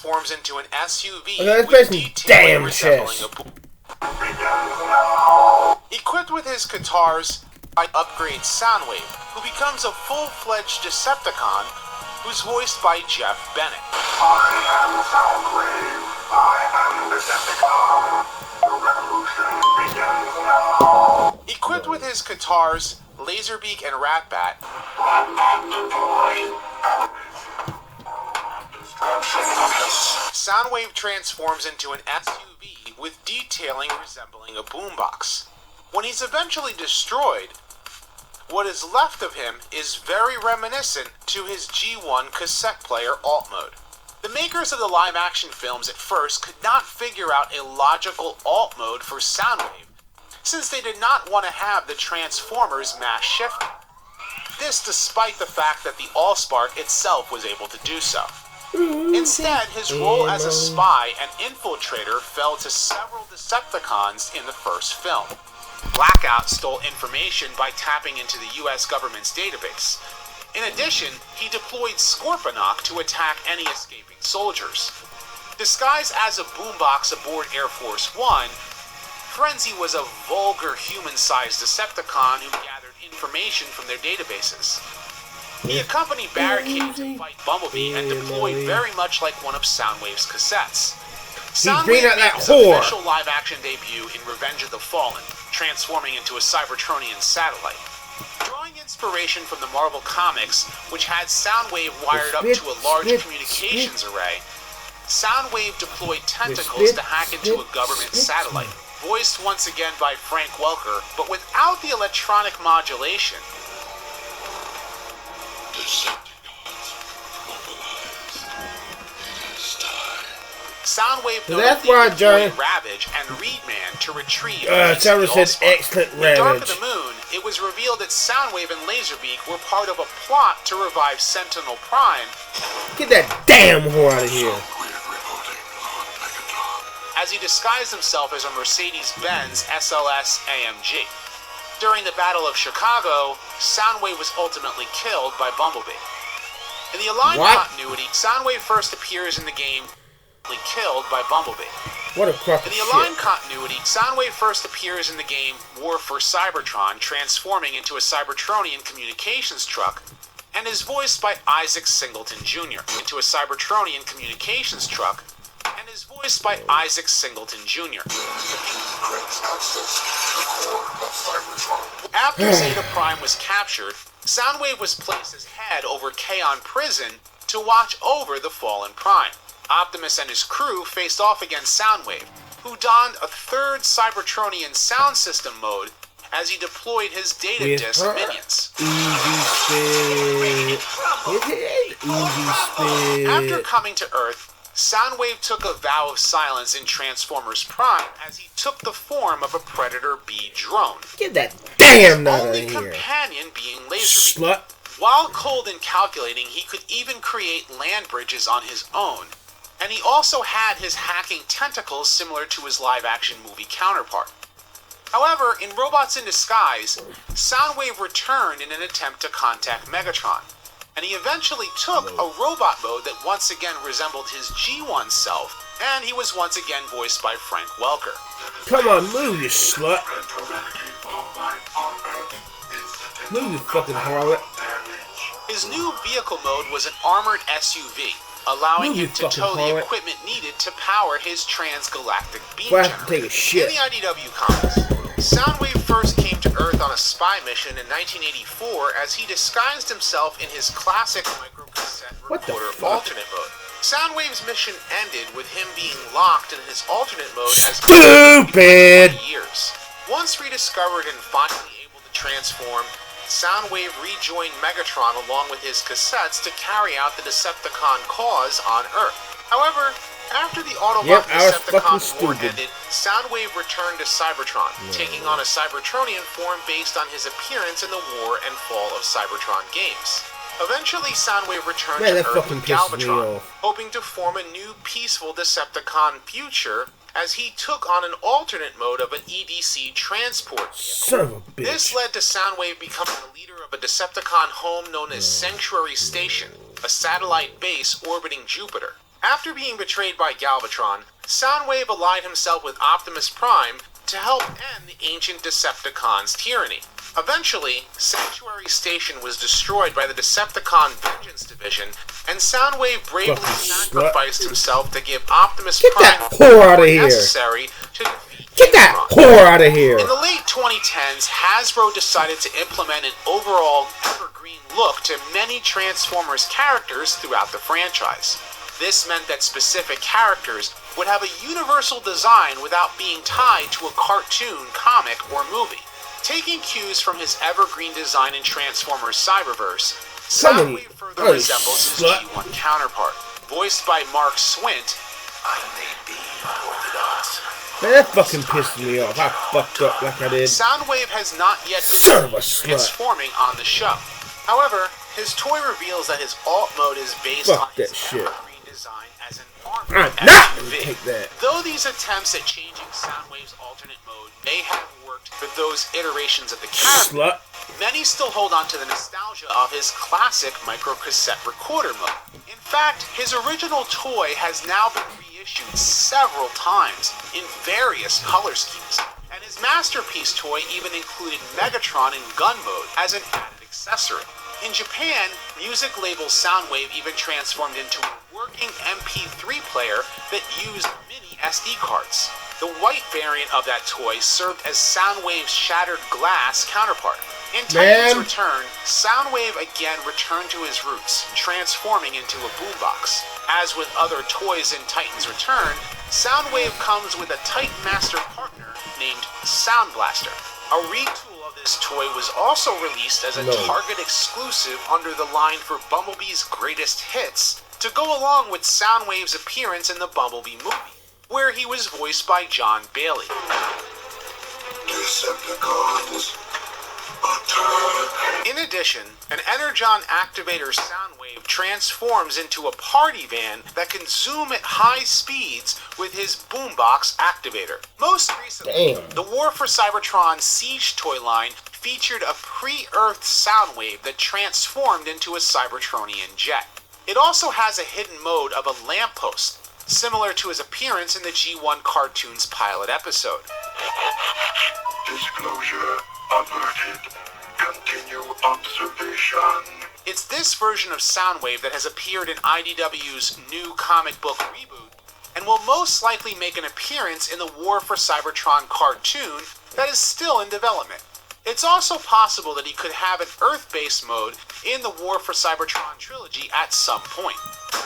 transforms into an SUV with detailing resembling a Equipped with his guitars, I upgrade Soundwave, who becomes a full-fledged Decepticon, who's voiced by Jeff Bennett. I am Soundwave. I am Decepticon. The revolution begins now. Equipped with his guitars, Laserbeak and Ratbat, Soundwave transforms into an SUV with detailing resembling a boombox. When he's eventually destroyed, what is left of him is very reminiscent to his G1 cassette player alt mode. The makers of the live-action films at first could not figure out a logical alt mode for Soundwave, since they did not want to have the Transformers mass shifting. This despite the fact that the Allspark itself was able to do so. Instead, his role as a spy and infiltrator fell to several Decepticons in the first film. Blackout stole information by tapping into the US government's database. In addition, he deployed Scorponok to attack any escaping soldiers. Disguised as a boombox aboard Air Force One, Frenzy was a vulgar human-sized Decepticon who gathered information from their databases. He accompanied Barricade to fight Bumblebee and deployed very much like one of Soundwave's cassettes. Soundwave made his official live-action debut in Revenge of the Fallen, transforming into a Cybertronian satellite. Drawing inspiration from the Marvel Comics, which had Soundwave wired up to a large communications array, Soundwave deployed tentacles to hack into a government satellite, voiced once again by Frank Welker, but without the electronic modulation. Soundwave deployed Ravage and Reedman to retrieve Sarah said excellent Ravage. In Dark of the Moon, it was revealed that Soundwave and Laserbeak were part of a plot to revive Sentinel Prime. Get that damn whore out of here. As he disguised himself as a Mercedes-Benz SLS AMG. During the Battle of Chicago, Soundwave was ultimately killed by Bumblebee. In the Aligned continuity, Soundwave first appears in the game killed by Bumblebee. What a crock of In the Aligned continuity, Soundwave first appears in the game War for Cybertron, transforming into a Cybertronian communications truck, and is voiced by Isaac Singleton Jr. into a Cybertronian communications truck, and is voiced by Isaac Singleton Jr. After Zeta Prime was captured, Soundwave was placed as head over Kaon Prison to watch over the fallen Prime. Optimus and his crew faced off against Soundwave, who donned a third Cybertronian sound system mode as he deployed his data disc minions. After coming to Earth, Soundwave took a vow of silence in Transformers Prime as he took the form of a Predator B drone. Get that damn nut out of here. His only companion being Laserbeak. While cold and calculating, he could even create land bridges on his own. And he also had his hacking tentacles similar to his live-action movie counterpart. However, in Robots in Disguise, Soundwave returned in an attempt to contact Megatron, and he eventually took a robot mode that once again resembled his G1 self, and he was once again voiced by Frank Welker. Come on, move, you slut. Move, you fucking harlot. His new vehicle mode was an armored SUV, allowing him to tow the equipment needed to power his transgalactic beam generator. Take a shit. In the IDW comics, Soundwave first came to Earth on a spy mission in 1984 as he disguised himself in his classic microcassette recorder alternate mode. Soundwave's mission ended with him being locked in his alternate mode as stupid years. Once rediscovered and finally able to transform, Soundwave rejoined Megatron along with his cassettes to carry out the Decepticon cause on Earth. However, after the Autobot Decepticon war ended, Soundwave returned to Cybertron, taking on a Cybertronian form based on his appearance in the War and Fall of Cybertron games. Eventually, Soundwave returned to Earth with Galvatron, hoping to form a new peaceful Decepticon future as he took on an alternate mode of an EDC transport vehicle. Son of a bitch. This led to Soundwave becoming the leader of a Decepticon home known as Sanctuary Station, a satellite base orbiting Jupiter. After being betrayed by Galvatron, Soundwave allied himself with Optimus Prime to help end the ancient Decepticons' tyranny. Eventually, Sanctuary Station was destroyed by the Decepticon Vengeance Division, and Soundwave bravely sacrificed himself to give Optimus Prime that whore out of what here. necessary to defeat Get that Galvatron. whore out of here. In the late 2010s, Hasbro decided to implement an overall evergreen look to many Transformers characters throughout the franchise. This meant that specific characters would have a universal design without being tied to a cartoon, comic, or movie. Taking cues from his evergreen design in Transformers Cyberverse, Soundwave further resembles his G1 counterpart. Voiced by Mark Swint, I may be unorthodox. Man, that fucking pissed me off. I fucked up like I did. Soundwave has not yet Son of a slut. transforming on the show. However, his toy reveals that his alt mode is based on Fuck that his shit. evergreen design as an armored I'm not gonna SUV. take that. Though these attempts at changing Soundwave's alternate mode may have worked for those iterations of the character, Slut. many still hold on to the nostalgia of his classic microcassette recorder mode. In fact, his original toy has now been reissued several times in various color schemes, and his masterpiece toy even included Megatron in gun mode as an added accessory. In Japan, music label Soundwave even transformed into a working MP3 player that used mini SD cards. The white variant of that toy served as Soundwave's shattered glass counterpart. In Titan's return, Soundwave again returned to his roots, transforming into a boombox. As with other toys in Titan's return, Soundwave comes with a Titan Master partner named Sound Blaster. A retool of this toy was also released as a Target exclusive under the line for Bumblebee's Greatest Hits to go along with Soundwave's appearance in the Bumblebee movie, where he was voiced by John Bailey. Decepticons, attack! In addition, an Energon activator Soundwave transforms into a party van that can zoom at high speeds with his boombox activator. Most recently, the War for Cybertron Siege toy line featured a pre-Earth Soundwave that transformed into a Cybertronian jet. It also has a hidden mode of a lamppost, similar to his appearance in the G1 cartoon's pilot episode. Disclosure averted. Continue observation. It's this version of Soundwave that has appeared in IDW's new comic book reboot, and will most likely make an appearance in the War for Cybertron cartoon that is still in development. It's also possible that he could have an Earth-based mode in the War for Cybertron trilogy at some point.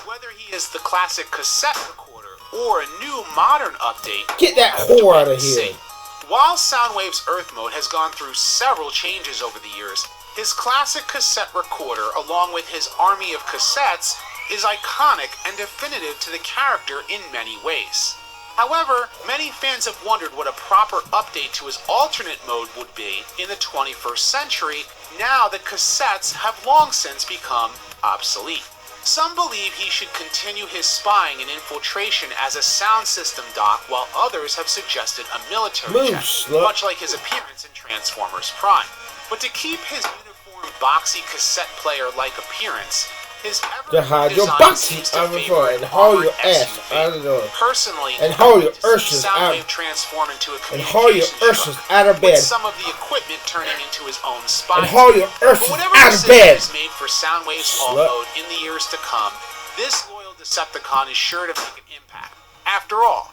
Whether he is the classic cassette recorder or a new modern update, Get that we'll have to whore wait out of and here. see. While Soundwave's Earth mode has gone through several changes over the years, his classic cassette recorder, along with his army of cassettes, is iconic and definitive to the character in many ways. However, many fans have wondered what a proper update to his alternate mode would be in the 21st century, now that cassettes have long since become obsolete. Some believe he should continue his spying and infiltration as a sound system dock, while others have suggested a military jet, much like his appearance in Transformers Prime. But to keep his uniform, boxy cassette player-like appearance, his hide your design boxy seems to out of the favor door an and haul armored your ass SUV. out of the door. Personally, And haul your I'd like to see ursas Soundwave out. transform into a And haul your communications ursas truck, out of with bed. some of the equipment turning into his own spy. And haul your But ursas whatever out of decision bed. is made for Soundwave's alt Slut. mode in the years to come, this loyal Decepticon is sure to make an impact. After all.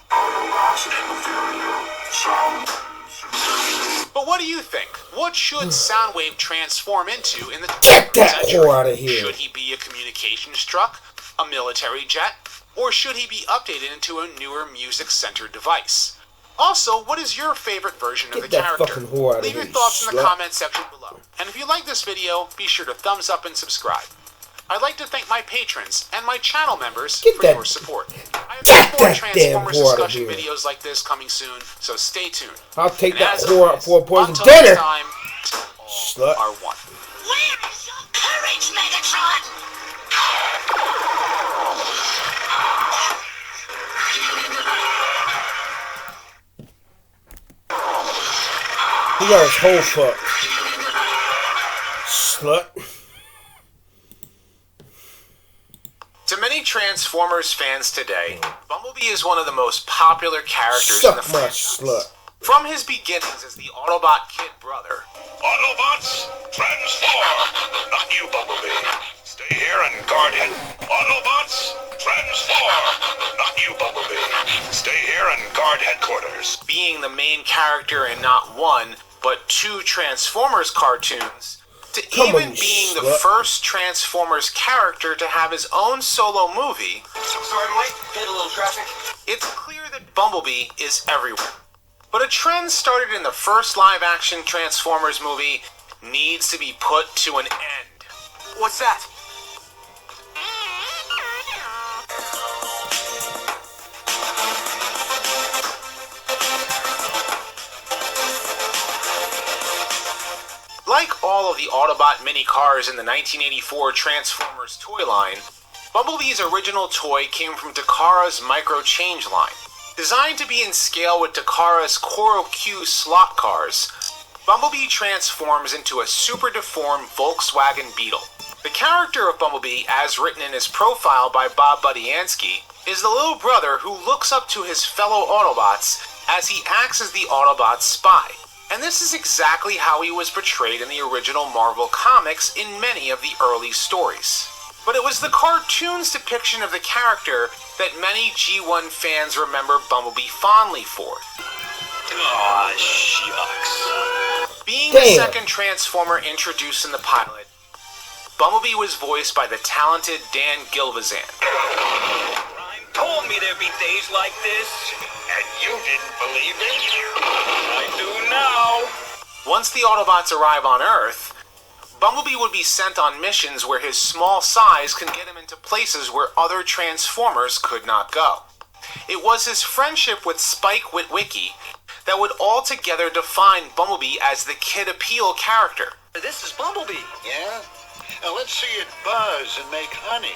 But what do you think? What should Soundwave transform into in the 21st Get that century? whore out of here. Should he be a communications truck, a military jet, or should he be updated into a newer music-centered device? Also, what is your favorite version of the Get that character? fucking whore out of Leave your here, thoughts in the slut. comment section below. And if you like this video, be sure to thumbs up and subscribe. I'd like to thank my patrons and my channel members for your support. I have more Transformers whore out of discussion here. videos like this coming soon, so stay tuned. I'll take And that as whore out always, for a poison until dinner. next time, all Slut. are one. Where is your courage, Megatron? He got his whole fucked. Slut. To many Transformers Transformers fans today, Bumblebee is one of the most popular characters in the Suck my franchise. slut. From his beginnings as the Autobot kid brother, Autobots, transform! Not you, Bumblebee. Stay here and guard it. Autobots, transform! Not you, Bumblebee. Stay here and guard headquarters. being the main character in not one, but two Transformers cartoons, to Come even on, you being the slut. first Transformers character to have his own solo movie, Sorry, Mike. Hit a little traffic. it's clear that Bumblebee is everywhere. But a trend started in the first live-action Transformers movie needs to be put to an end. What's that? Like all of the Autobot mini-cars in the 1984 Transformers toy line, Bumblebee's original toy came from Takara's Micro Change line. Designed to be in scale with Takara's Koro Q slot cars, Bumblebee transforms into a super deformed Volkswagen Beetle. The character of Bumblebee, as written in his profile by Bob Budiansky, is the little brother who looks up to his fellow Autobots as he acts as the Autobot's spy. And this is exactly how he was portrayed in the original Marvel comics in many of the early stories. But it was the cartoon's depiction of the character that many G1 fans remember Bumblebee fondly for. Aw, shucks. Being the Damn. second Transformer introduced in the pilot, Bumblebee was voiced by the talented Dan Gilvezan. Rhyme told me there'd be days like this. And you didn't believe me? I do now. Once the Autobots arrive on Earth, Bumblebee would be sent on missions where his small size can get him into places where other Transformers could not go. It was his friendship with Spike Witwicky that would altogether define Bumblebee as the kid appeal character. This is Bumblebee. Yeah? Now let's see it buzz and make honey.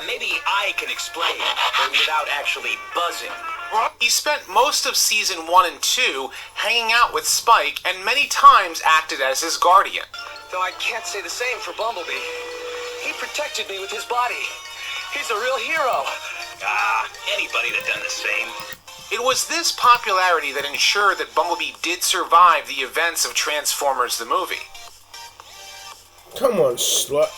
Maybe I can explain without actually buzzing. He spent most of season 1 and 2 hanging out with Spike and many times acted as his guardian. Though I can't say the same for Bumblebee. He protected me with his body. He's a real hero. Anybody that done the same. It was this popularity that ensured that Bumblebee did survive the events of Transformers the movie. Come on, slut.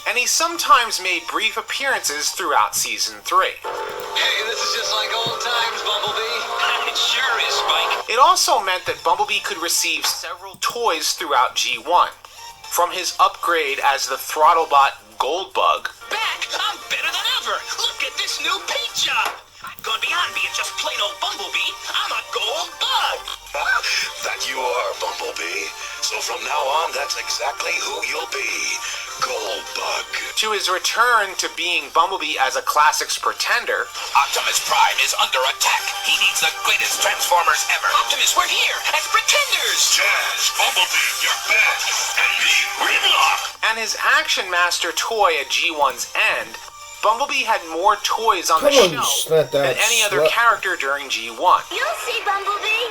And he sometimes made brief appearances throughout season 3. Hey, this is just like old times, Bumblebee. It sure is, Spike. It also meant that Bumblebee could receive several toys throughout G1. From his upgrade as the Throttlebot Goldbug, Back, I'm better than ever. Look at this new paint job. I've gone beyond being just plain old Bumblebee. I'm a gold bug. That you are, Bumblebee. So from now on, that's exactly who you'll be. Goldbug. to his return to being Bumblebee as a classics pretender, Optimus Prime is under attack. He needs the greatest Transformers ever. Optimus, we're here as pretenders. Jazz, Bumblebee, you're back. And me, Grimlock. and his Action Master toy at G1's end, Bumblebee had more toys on the Come on, you shelf slut than that any other slut. character during G1. You'll see, Bumblebee.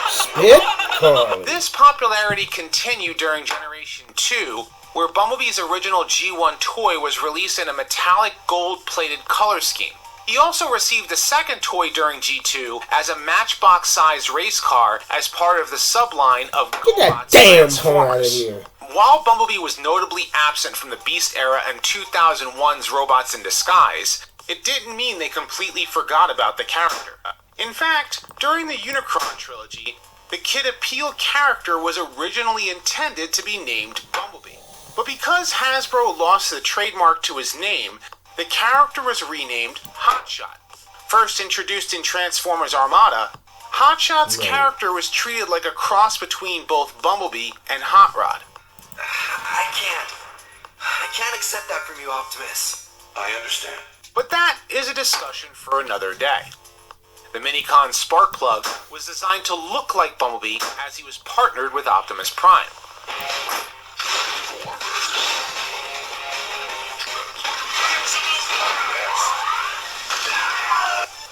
Spit Con. This popularity continued during Generation 2, where Bumblebee's original G1 toy was released in a metallic gold-plated color scheme. He also received a second toy during G2 as a Matchbox-sized race car as part of the subline of Get that GoBots damn horn out of Transformers. here. While Bumblebee was notably absent from the Beast era and 2001's Robots in Disguise, it didn't mean they completely forgot about the character. In fact, during the Unicron trilogy, the Kid Appeal character was originally intended to be named Bumblebee. But because Hasbro lost the trademark to his name, the character was renamed Hotshot. First introduced in Transformers Armada, Hotshot's character was treated like a cross between both Bumblebee and Hot Rod. I can't accept that from you, Optimus. I understand. But that is a discussion for another day. The Minicon Sparkplug was designed to look like Bumblebee as he was partnered with Optimus Prime.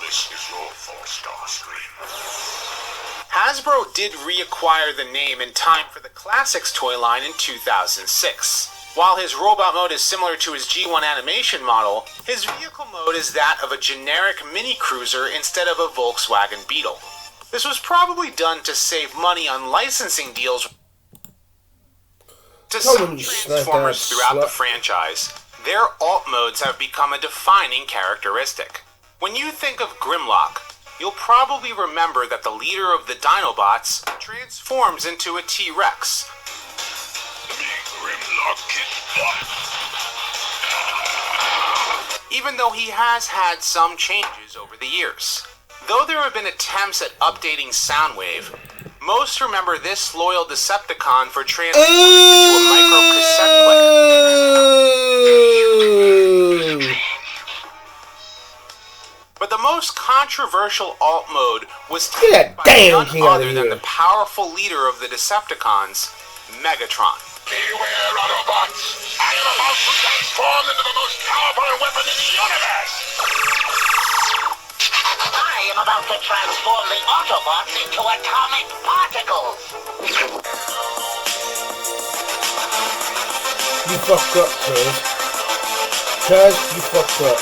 This is your 4-star screen. Hasbro did reacquire the name in time for the Classics toy line in 2006. While his robot mode is similar to his G1 animation model, his vehicle mode is that of a generic mini cruiser instead of a Volkswagen Beetle. This was probably done to save money on licensing deals to some Transformers throughout the franchise. Their alt modes have become a defining characteristic. When you think of Grimlock, you'll probably remember that the leader of the Dinobots transforms into a T-Rex. Even though he has had some changes over the years. Though there have been attempts at updating Soundwave, most remember this loyal Decepticon for transforming into a micro cassette player. But the most controversial alt mode was taken by none other than the powerful leader of the Decepticons, Megatron. Beware, Autobots! I am about to transform into the most powerful weapon in the universe! I am about to transform the Autobots into atomic particles! You fucked up, Cuz. Cuz, you fucked up.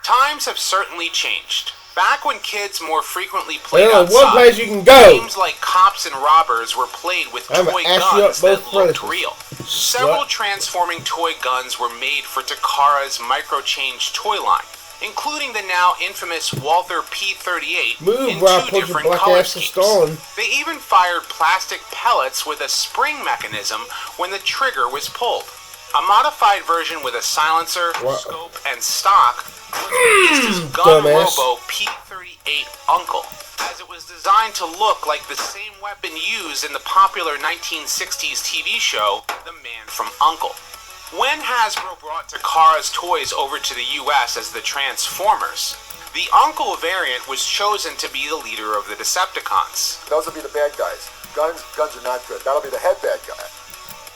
Times have certainly changed. Back when kids more frequently played There's only outside, one place you can go. games like Cops and Robbers were played with toy guns that looked real. Several transforming toy guns were made for Takara's Microchange toy line, including the now infamous Walther P-38 in 2 different color schemes. They even fired plastic pellets with a spring mechanism when the trigger was pulled. A modified version with a silencer, scope, and stock was released as Gun Robo P-38 Uncle, as it was designed to look like the same weapon used in the popular 1960s TV show, The Man from U.N.C.L.E. When Hasbro brought Takara's toys over to the US as the Transformers, the Uncle variant was chosen to be the leader of the Decepticons. Those will be the bad guys. Guns are not good. That'll be the head bad guy.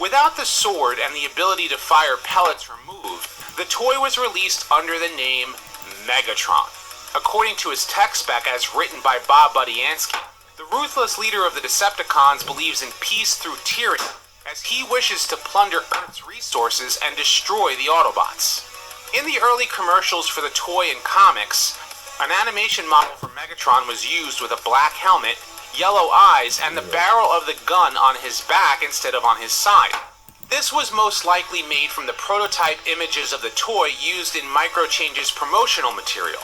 Without the sword and the ability to fire pellets removed, the toy was released under the name Megatron. According to his tech spec as written by Bob Budiansky, the ruthless leader of the Decepticons believes in peace through tyranny, as he wishes to plunder Earth's resources and destroy the Autobots. In the early commercials for the toy and comics, an animation model for Megatron was used with a black helmet, yellow eyes, and the barrel of the gun on his back instead of on his side. This was most likely made from the prototype images of the toy used in Microchange's promotional material.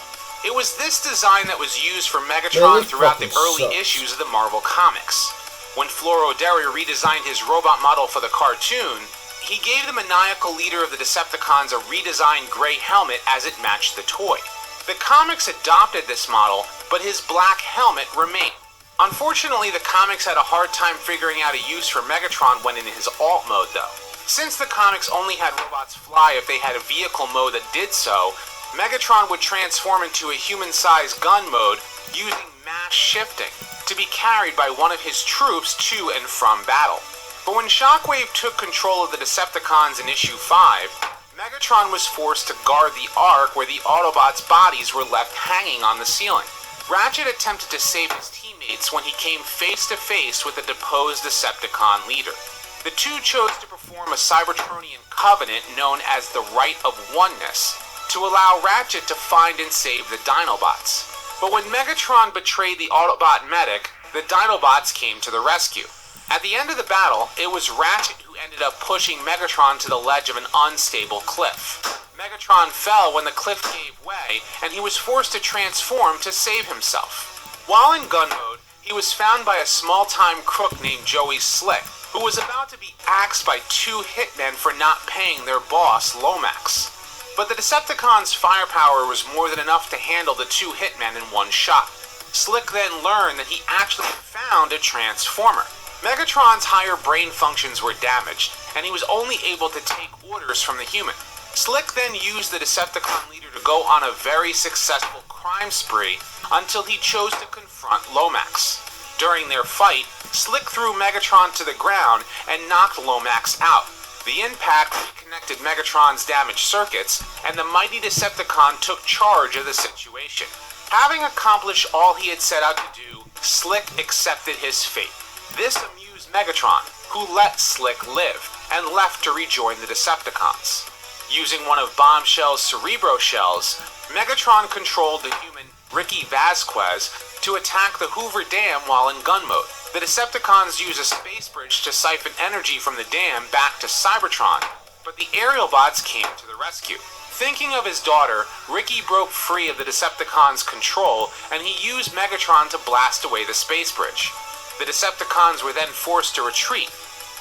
It was this design that was used for Megatron throughout the early issues of the Marvel Comics. When Floro Derry redesigned his robot model for the cartoon, he gave the maniacal leader of the Decepticons a redesigned gray helmet as it matched the toy. The comics adopted this model, but his black helmet remained. Unfortunately, the comics had a hard time figuring out a use for Megatron when in his alt mode, though. Since the comics only had robots fly if they had a vehicle mode that did so, Megatron would transform into a human-sized gun mode using mass shifting to be carried by one of his troops to and from battle. But when Shockwave took control of the Decepticons in issue 5, Megatron was forced to guard the Ark where the Autobots' bodies were left hanging on the ceiling. Ratchet attempted to save his teammates when he came face-to-face with the deposed Decepticon leader. The two chose to perform a Cybertronian covenant known as the Rite of Oneness to allow Ratchet to find and save the Dinobots. But when Megatron betrayed the Autobot medic, the Dinobots came to the rescue. At the end of the battle, it was Ratchet who ended up pushing Megatron to the ledge of an unstable cliff. Megatron fell when the cliff gave way, and he was forced to transform to save himself. While in gun mode, he was found by a small-time crook named Joey Slick, who was about to be axed by 2 hitmen for not paying their boss, Lomax. But the Decepticons' firepower was more than enough to handle the 2 hitmen in one shot. Slick then learned that he actually found a Transformer. Megatron's higher brain functions were damaged, and he was only able to take orders from the human. Slick then used the Decepticon leader to go on a very successful crime spree until he chose to confront Lomax. During their fight, Slick threw Megatron to the ground and knocked Lomax out. The impact reconnected Megatron's damaged circuits, and the mighty Decepticon took charge of the situation. Having accomplished all he had set out to do, Slick accepted his fate. This amused use Megatron, who let Slick live, and left to rejoin the Decepticons. Using one of Bombshell's Cerebro shells, Megatron controlled the human Ricky Vasquez to attack the Hoover Dam while in gun mode. The Decepticons use a space bridge to siphon energy from the dam back to Cybertron, but the aerial bots came to the rescue. Thinking of his daughter, Ricky broke free of the Decepticons' control, and he used Megatron to blast away the space bridge. The Decepticons were then forced to retreat.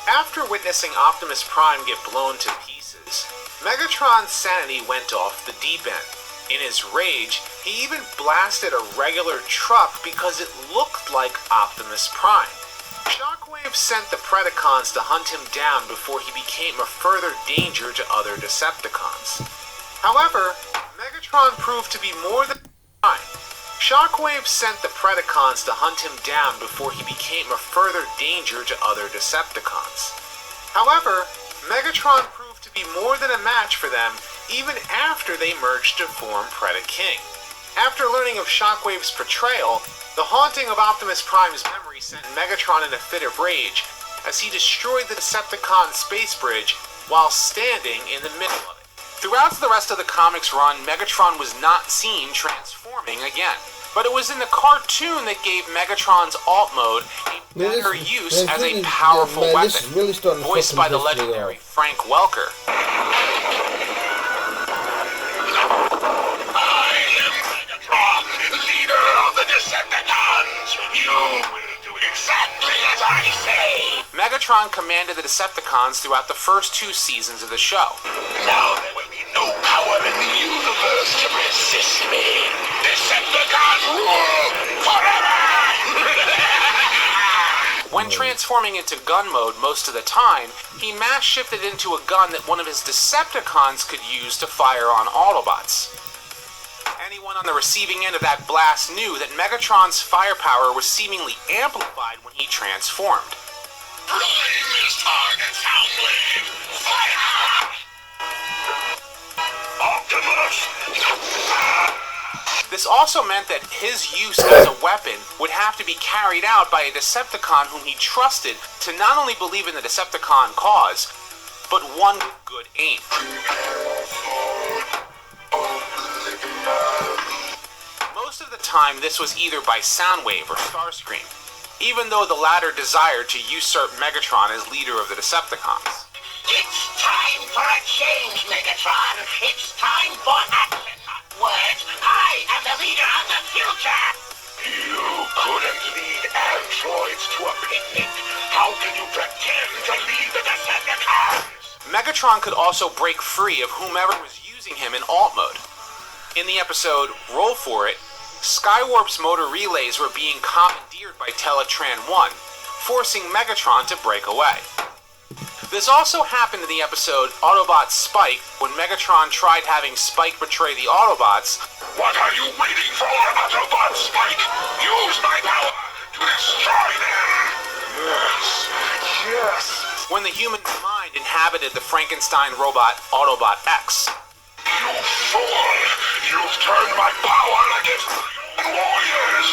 After witnessing Optimus Prime get blown to pieces, Megatron's sanity went off the deep end. In his rage, he even blasted a regular truck because it looked like Optimus Prime. Shockwave sent the Predacons to hunt him down before he became a further danger to other Decepticons. However, Megatron proved to be more than Prime. Shockwave sent the Predacons to hunt him down before he became a further danger to other Decepticons. However, Megatron proved to be more than a match for them even after they merged to form Predaking. After learning of Shockwave's portrayal, the haunting of Optimus Prime's memory sent Megatron in a fit of rage as he destroyed the Decepticon space bridge while standing in the middle of it. Throughout the rest of the comics run, Megatron was not seen transforming again. But it was in the cartoon that gave Megatron's alt mode a better use as a powerful weapon, voiced by the legendary Frank Welker. I am Megatron, leader of the Decepticons. You will do exactly as I say. Megatron commanded the Decepticons throughout the first 2 seasons of the show. Now there will be no power in the universe to resist me. Decepticon rule forever! When transforming into gun mode most of the time, he mass shifted into a gun that one of his Decepticons could use to fire on Autobots. Anyone on the receiving end of that blast knew that Megatron's firepower was seemingly amplified when he transformed. Prime is target soundly! Fire! Optimus! This also meant that his use as a weapon would have to be carried out by a Decepticon whom he trusted to not only believe in the Decepticon cause, but one with good aim. Most of the time, this was either by Soundwave or Starscream, even though the latter desired to usurp Megatron as leader of the Decepticons. It's time for a change, Megatron! It's time for action, not words! I am the leader of the future! You couldn't lead androids to a picnic. How can you pretend to lead the Decepticons? Megatron could also break free of whomever was using him in alt mode. In the episode Roll For It, Skywarp's motor relays were being commandeered by Teletran 1, forcing Megatron to break away. This also happened in the episode Autobots Spike, when Megatron tried having Spike betray the Autobots. What are you waiting for, Autobot Spike? Use my power to destroy them! Yes, yes! When the human mind inhabited the Frankenstein robot Autobot X. You fool! You've turned my power against my own warriors!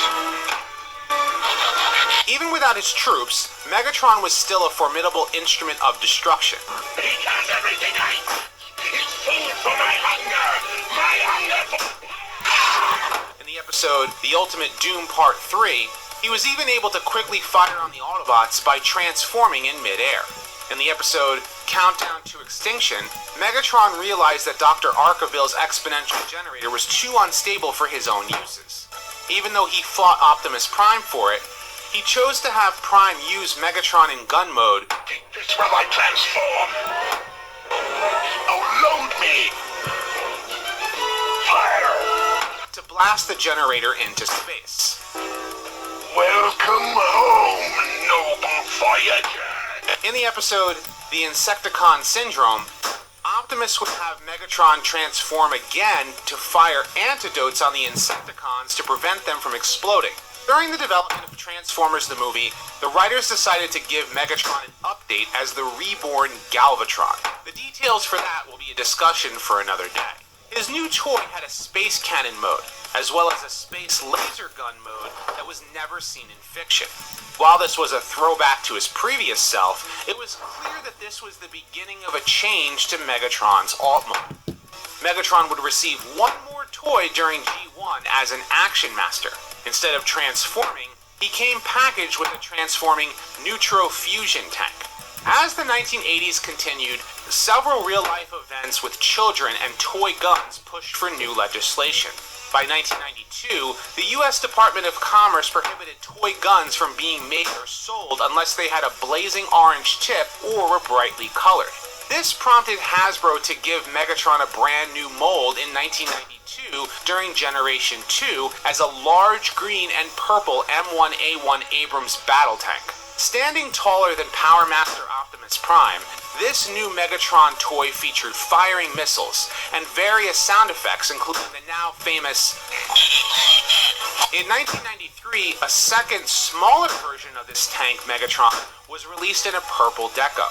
Even without his troops, Megatron was still a formidable instrument of destruction. He does everything I want. It's food for my hunger! My hunger for... In the episode The Ultimate Doom Part 3, he was even able to quickly fire on the Autobots by transforming in mid-air. In the episode Countdown to Extinction, Megatron realized that Dr. Arkaville's exponential generator was too unstable for his own uses. Even though he fought Optimus Prime for it, he chose to have Prime use Megatron in gun mode. Take this while I transform. Oh, load me! Fire! To blast the generator into space. Welcome home, noble Voyager! In the episode The Insecticon Syndrome, Optimus would have Megatron transform again to fire antidotes on the Insecticons to prevent them from exploding. During the development of Transformers the movie, the writers decided to give Megatron an update as the reborn Galvatron. The details for that will be a discussion for another day. His new toy had a space cannon mode, as well as a space laser gun mode that was never seen in fiction. While this was a throwback to his previous self, it was clear that this was the beginning of a change to Megatron's alt mode. Megatron would receive one more toy during G1 as an Action Master. Instead of transforming, he came packaged with a transforming Neutro Fusion tank. As the 1980s continued, several real-life events with children and toy guns pushed for new legislation. By 1992, the U.S. Department of Commerce prohibited toy guns from being made or sold unless they had a blazing orange tip or were brightly colored. This prompted Hasbro to give Megatron a brand new mold in 1992 during Generation 2 as a large green and purple M1A1 Abrams battle tank. Standing taller than Power Master Optimus Prime, this new Megatron toy featured firing missiles and various sound effects, including the now famous... In 1993, a second, smaller version of this tank Megatron was released in a purple deco.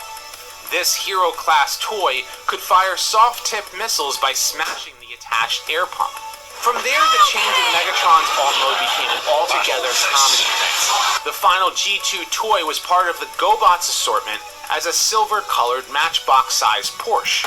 This hero-class toy could fire soft-tipped missiles by smashing the attached air pump. From there, the change in Megatron's alt mode became an altogether common thing. The final G2 toy was part of the GoBots assortment as a silver-colored matchbox-sized Porsche.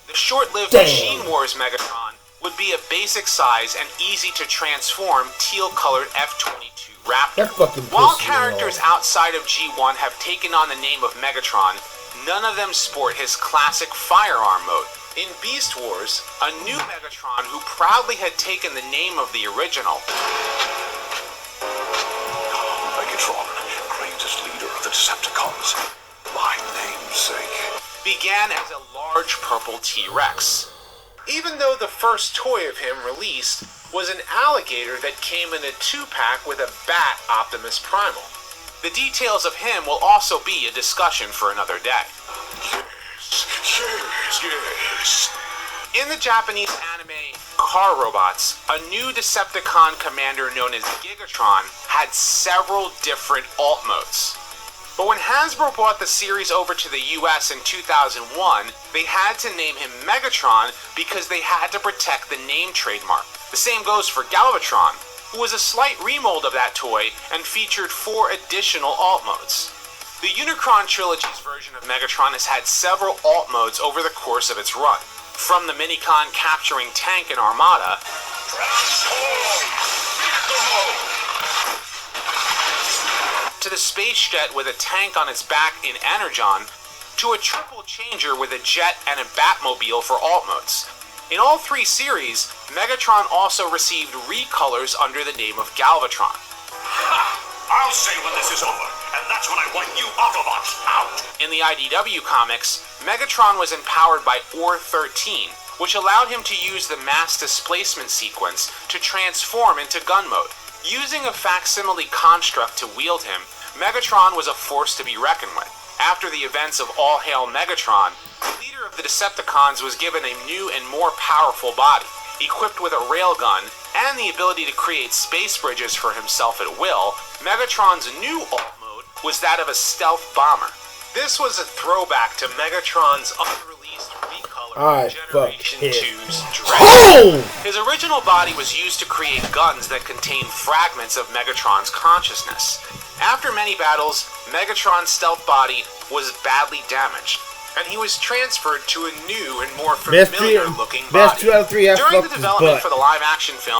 The short-lived Machine Wars Megatron would be a basic size and easy-to-transform teal-colored F-22 Raptor. While characters outside of G1 have taken on the name of Megatron, none of them sport his classic firearm mode. In Beast Wars, a new Megatron who proudly had taken the name of the original, Megatron, greatest leader of the Decepticons, my namesake, began as a large purple T-Rex. Even though the first toy of him released was an alligator that came in a 2-pack with a bat Optimus Primal. The details of him will also be a discussion for another day. Yes. In the Japanese anime Car Robots, a new Decepticon commander known as Gigatron had several different alt modes. But when Hasbro brought the series over to the US in 2001, they had to name him Megatron because they had to protect the name trademark. The same goes for Galvatron, who was a slight remold of that toy and featured 4 additional alt modes. The Unicron Trilogy's version of Megatron has had several alt modes over the course of its run. From the Minicon capturing Tank and Armada, to the space jet with a tank on its back in Energon, to a triple changer with a jet and a Batmobile for alt modes. In all 3 series, Megatron also received recolors under the name of Galvatron. Ha! I'll say when this is over, and that's when I want you Autobots out! In the IDW comics, Megatron was empowered by OR-13, which allowed him to use the mass displacement sequence to transform into gun mode. Using a facsimile construct to wield him, Megatron was a force to be reckoned with. After the events of All Hail Megatron, the leader of the Decepticons was given a new and more powerful body, equipped with a railgun and the ability to create space bridges for himself at will. Megatron's new alt mode was that of a stealth bomber. This was a throwback to Megatron's unreleased recolor Generation 2's Dread. His original body was used to create guns that contained fragments of Megatron's consciousness. After many battles, Megatron's stealth body was badly damaged, and he was transferred to a new and more familiar-looking body. Best 2 out of 3 have During the fucked his development butt. for the live-action film,